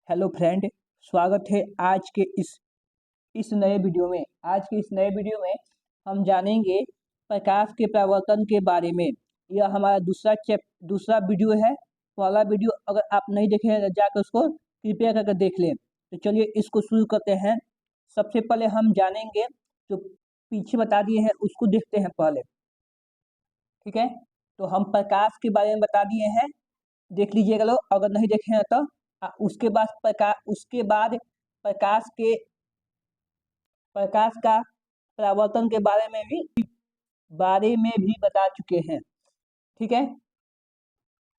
Hello friend, स्वागत है आज के इस नए वीडियो में। आज के इस नए वीडियो में हम जानेंगे प्रकाश के परावर्तन के बारे में। यह हमारा दूसरा वीडियो है। पहला वीडियो अगर आप नहीं देखे हैं तो जाकर उसको कृपया करके देख लें। तो चलिए इसको शुरू करते हैं। सबसे पहले हम जानेंगे, जो पीछे बता दिए हैं उसको देखते हैं पहले। ठीक है, तो हम प्रकाश के बारे में बता दिए हैं, देख लीजिएगा लोग, अगर नहीं देखे हैं तो। उसके बाद प्रकाश का परावर्तन के बारे में भी बता चुके हैं। ठीक है,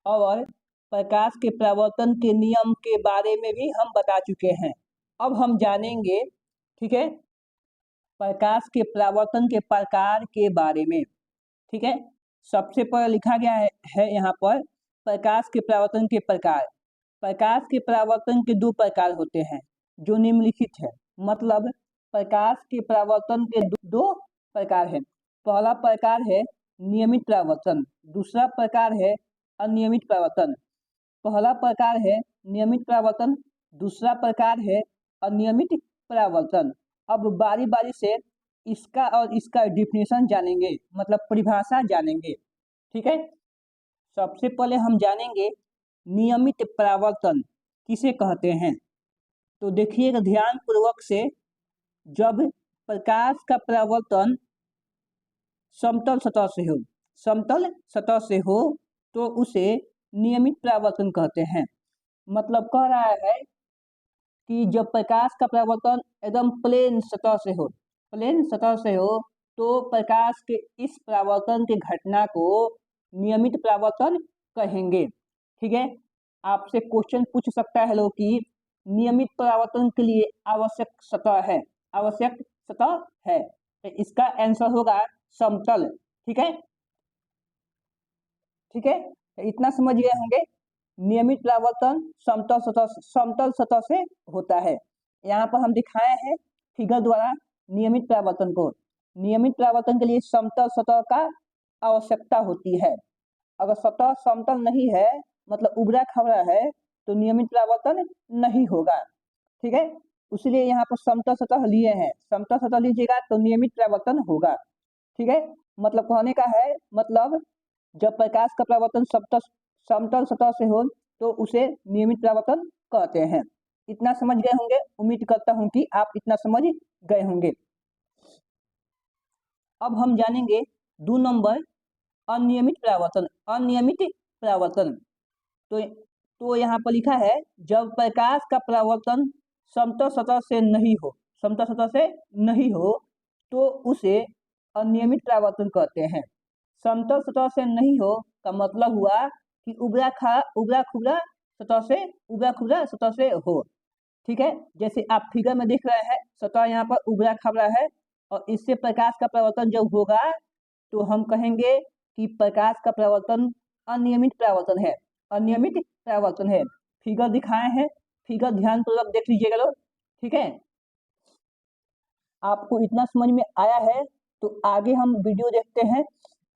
और प्रकाश के परावर्तन के नियम के बारे में भी हम बता चुके हैं। अब हम जानेंगे, ठीक है, प्रकाश के परावर्तन के प्रकार के बारे में। ठीक है, सबसे पहले लिखा गया है यहाँ पर प्रकाश के परावर्तन के प्रकार। प्रकाश के परावर्तन के दो प्रकार होते हैं जो निम्नलिखित है। मतलब प्रकाश के परावर्तन के दो प्रकार है। पहला प्रकार है नियमित परावर्तन, दूसरा प्रकार है अनियमित परावर्तन। पहला प्रकार है नियमित परावर्तन, दूसरा प्रकार है अनियमित परावर्तन। अब बारी बारी से इसका और इसका डिफिनेशन जानेंगे, मतलब परिभाषा जानेंगे। ठीक है, सबसे पहले हम जानेंगे नियमित परावर्तन किसे कहते हैं। तो देखिएगा ध्यान पूर्वक से, जब प्रकाश का परावर्तन समतल सतह से हो तो उसे नियमित परावर्तन कहते हैं। मतलब कह रहा है कि जब प्रकाश का परावर्तन एकदम प्लेन सतह से हो तो प्रकाश के इस परावर्तन के घटना को नियमित परावर्तन कहेंगे। ठीक है, आपसे क्वेश्चन पूछ सकता है लोग कि नियमित परावर्तन के लिए आवश्यक सतह है, तो इसका आंसर होगा समतल। ठीक है, तो इतना समझ गए होंगे। नियमित परावर्तन समतल सतह से होता है। यहाँ पर हम दिखाए हैं फिगर द्वारा नियमित परावर्तन को। नियमित परावर्तन के लिए समतल सतह का आवश्यकता होती है। अगर सतह समतल नहीं है, मतलब उबड़ा खबड़ा है, तो नियमित परावर्तन नहीं होगा। ठीक है, इसलिए यहाँ पर समतल सतह लिए हैं। समतल सतह लीजिएगा तो नियमित परावर्तन होगा। ठीक है, मतलब कहने का है, मतलब जब प्रकाश का परावर्तन समतल सतह से हो तो उसे नियमित परावर्तन कहते हैं। इतना समझ गए होंगे, उम्मीद करता हूं कि आप इतना समझ गए होंगे। अब हम जानेंगे 2 नंबर अनियमित परावर्तन। तो यहाँ पर लिखा है, जब प्रकाश का परावर्तन समतल सतह से नहीं हो तो उसे अनियमित परावर्तन कहते हैं। समतल सतह से नहीं हो का मतलब हुआ कि उबड़ा खुबड़ा सतह से हो। ठीक है, जैसे आप फिगर में देख रहे हैं, सतह यहाँ पर उबड़ा खबड़ा है और इससे प्रकाश का परावर्तन जब होगा तो हम कहेंगे कि प्रकाश का परावर्तन अनियमित परावर्तन है। फिगर दिखाए हैं, फिगर ध्यान पूर्वक देख लीजिएगा लोग। ठीक है, आपको इतना समझ में आया है तो आगे हम वीडियो देखते हैं।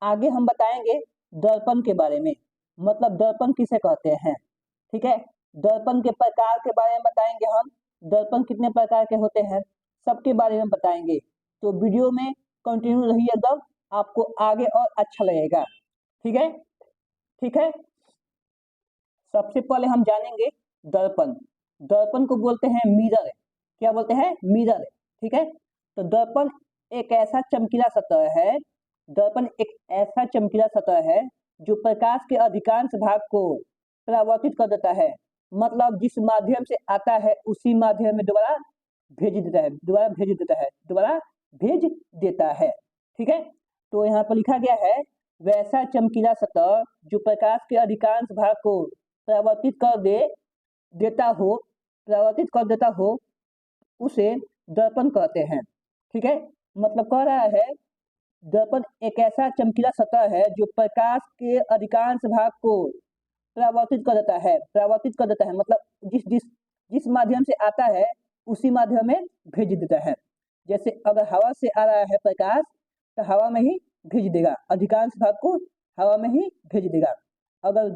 आगे हम बताएंगे दर्पण के बारे में, मतलब दर्पण किसे कहते हैं। ठीक है, दर्पण के प्रकार के बारे में बताएंगे हम। दर्पण कितने प्रकार के होते हैं सबके बारे में बताएंगे। तो वीडियो में कंटिन्यू रहिएगा, आपको आगे और अच्छा लगेगा। ठीक है, सबसे पहले हम जानेंगे दर्पण। दर्पण को बोलते हैं मिरर। क्या बोलते हैं? मिरर। ठीक है, तो दर्पण एक ऐसा चमकीला सतह है जो प्रकाश के अधिकांश भाग को परावर्तित कर देता है। मतलब जिस माध्यम से आता है उसी माध्यम में दोबारा भेज देता है। ठीक है, तो यहाँ पर लिखा गया है, वैसा चमकीला सतह जो प्रकाश के अधिकांश भाग को परावर्तित कर देता हो उसे दर्पण कहते हैं। ठीक है, मतलब कह रहा है दर्पण एक ऐसा चमकीला सतह है जो प्रकाश के अधिकांश भाग को परावर्तित कर देता है। मतलब जिस माध्यम से आता है उसी माध्यम में भेज देता है। जैसे अगर हवा से आ रहा है प्रकाश तो हवा में ही भेज देगा, अधिकांश भाग को हवा में ही भेज देगा। अगर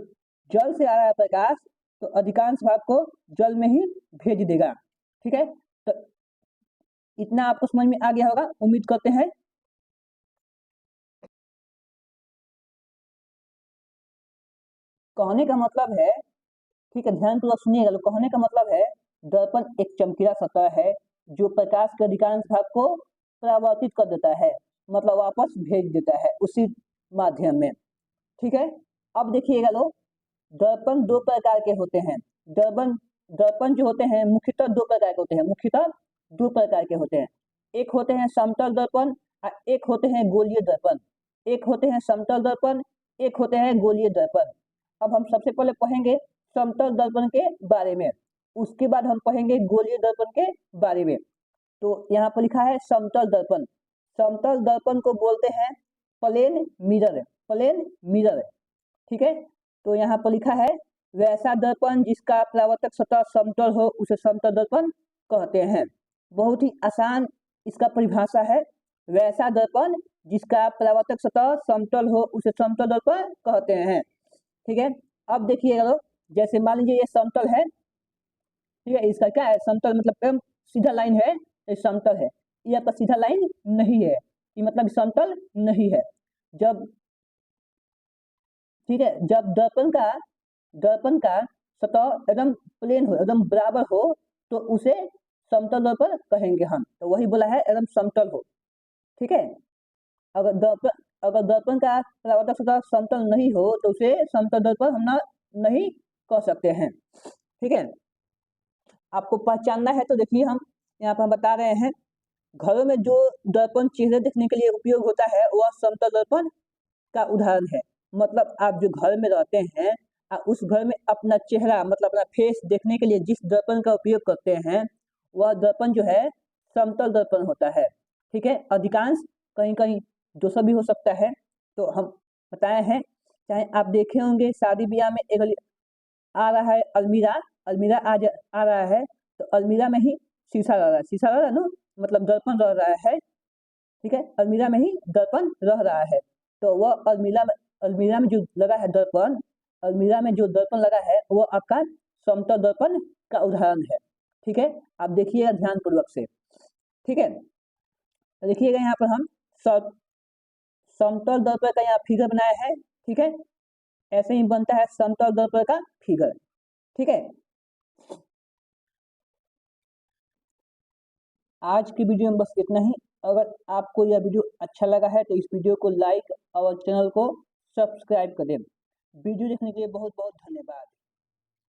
जल से आ रहा है प्रकाश तो अधिकांश भाग को जल में ही भेज देगा। ठीक है, तो इतना आपको समझ में आ गया होगा, उम्मीद करते हैं। कहने का मतलब है, ठीक है, ध्यान पूर्वक सुनिएगा। कहने का मतलब है दर्पण एक चमकीला सतह है जो प्रकाश के अधिकांश भाग को परावर्तित कर देता है, मतलब वापस भेज देता है उसी माध्यम में। ठीक है, अब देखिएगा लोग, दर्पण दो प्रकार के होते हैं। दर्पण दर्पण जो होते हैं मुख्यतः दो प्रकार के होते हैं, मुख्यतः दो प्रकार के होते हैं। एक होते हैं समतल दर्पण और एक होते हैं गोलीय दर्पण। एक होते हैं समतल दर्पण, एक होते हैं गोलीय दर्पण। अब हम सबसे पहले पढ़ेंगे समतल दर्पण के बारे में, उसके बाद हम पढ़ेंगे गोलीय दर्पण के बारे में। तो यहाँ पर लिखा है समतल दर्पण। समतल दर्पण को बोलते हैं प्लेन मिरर, प्लेन मिरर। ठीक है, तो यहाँ पर लिखा है वैसा दर्पण जिसका परावर्तक सतह समतल हो उसे समतल दर्पण कहते हैं। बहुत ही आसान इसका परिभाषा है, वैसा दर्पण जिसका परावर्तक सतह समतल हो उसे समतल दर्पण कहते हैं। ठीक है, अब देखिएगा, जैसे मान लीजिए ये समतल है, ठीक है, इसका क्या है, समतल मतलब एकदम सीधा लाइन है, ये समतल है। ये आपका सीधा लाइन नहीं है, ये मतलब समतल नहीं है। जब, ठीक है, जब दर्पण का सतह एकदम प्लेन हो, एकदम बराबर हो, तो उसे समतल दर्पण कहेंगे हम। तो वही बोला है एकदम समतल हो। ठीक है, अगर दर्पण का परावर्तक सतह समतल नहीं हो तो उसे समतल दर्पण हम नहीं कह सकते हैं। ठीक है, आपको पहचानना है तो देखिए, हम यहाँ पर बता रहे हैं, घरों में जो दर्पण चेहरे देखने के लिए उपयोग होता है वह समतल दर्पण का उदाहरण है। मतलब आप जो घर में रहते हैं, उस घर में अपना चेहरा मतलब अपना फेस देखने के लिए जिस दर्पण का उपयोग करते हैं वह दर्पण जो है समतल दर्पण होता है। ठीक है, अधिकांश, कहीं कहीं दूसरा भी हो सकता है। तो हम बताए हैं, चाहे आप देखे होंगे शादी ब्याह में एक आ रहा है अलमीरा, अलमीरा आ रहा है, तो अलमीरा में ही शीशा रह रहा है, शीशा रह रहा है ना, मतलब दर्पण रह रहा है। ठीक है, अलमीरा में ही दर्पण रह रहा है। तो वह अलमीरा में जो लगा है दर्पण, अलमीरा में जो दर्पण लगा है वो आपका समतल दर्पण का उदाहरण है। ठीक है, आप देखिएगा ध्यान पूर्वक से। ठीक है, देखिएगा यहाँ पर हम समतल दर्पण का यहाँ फिगर बनाया है। ठीक है, ऐसे ही बनता है समतल दर्पण का फिगर। ठीक है, आज की वीडियो में बस इतना ही। अगर आपको यह वीडियो अच्छा लगा है तो इस वीडियो को लाइक और चैनल को सब्सक्राइब करें। वीडियो देखने के लिए बहुत बहुत धन्यवाद।